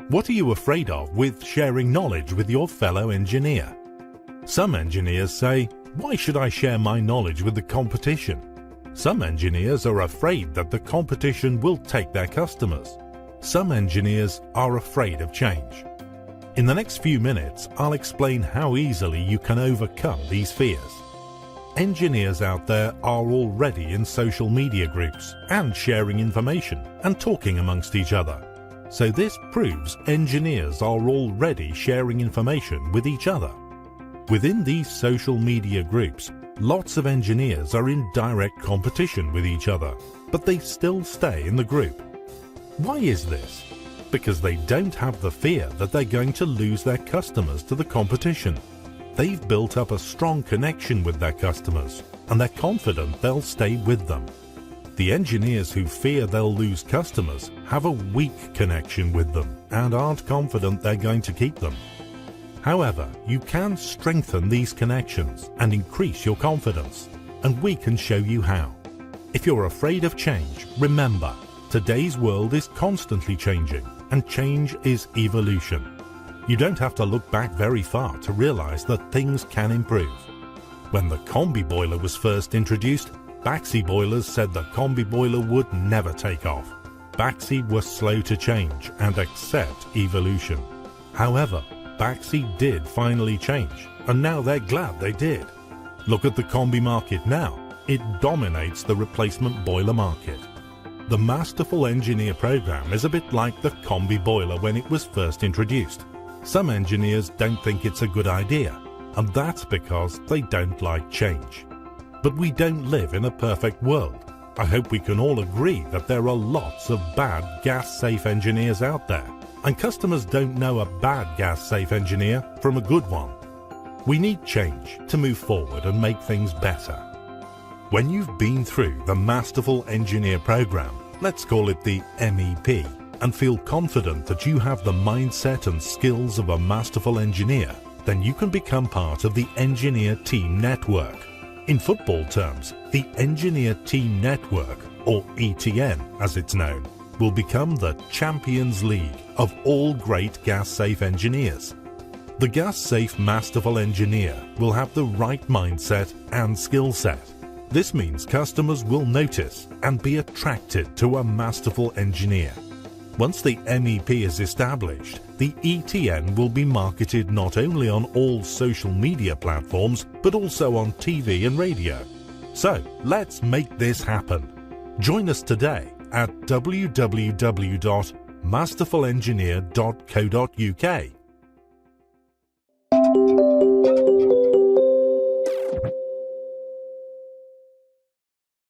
What are you afraid of with sharing knowledge with your fellow engineer? Some engineers say, "Why should I share my knowledge with the competition?" Some engineers are afraid that the competition will take their customers. Some engineers are afraid of change. In the next few minutes, I'll explain how easily you can overcome these fears. Engineers out there are already in social media groups and sharing information and talking amongst each other. So this proves engineers are already sharing information with each other. Within these social media groups, lots of engineers are in direct competition with each other, but they still stay in the group. Why is this? Because they don't have the fear that they're going to lose their customers to the competition. They've built up a strong connection with their customers, and they're confident they'll stay with them. The engineers who fear they'll lose customers have a weak connection with them and aren't confident they're going to keep them. However, you can strengthen these connections and increase your confidence, and we can show you how. If you're afraid of change, remember, today's world is constantly changing, and change is evolution. You don't have to look back very far to realize that things can improve. When the combi boiler was first introduced, Baxi boilers said the combi boiler would never take off. Baxi were slow to change and accept evolution. However, Baxi did finally change, and now they're glad they did. Look at the combi market now. It dominates the replacement boiler market. The Masterful Engineer program is a bit like the combi boiler when it was first introduced. Some engineers don't think it's a good idea, and that's because they don't like change. But we don't live in a perfect world. I hope we can all agree that there are lots of bad gas-safe engineers out there, and customers don't know a bad gas-safe engineer from a good one. We need change to move forward and make things better. When you've been through the Masterful Engineer program, let's call it the MEP, and feel confident that you have the mindset and skills of a masterful engineer, then you can become part of the Engineer Team Network. In football terms, the Engineer Team Network, or ETN as it's known, will become the Champions League of all great gas-safe engineers. The Gas Safe Masterful Engineer will have the right mindset and skill set. This means customers will notice and be attracted to a masterful engineer. Once the MEP is established, the ETN will be marketed not only on all social media platforms, but also on TV and radio. So, let's make this happen. Join us today at www.masterfulengineer.co.uk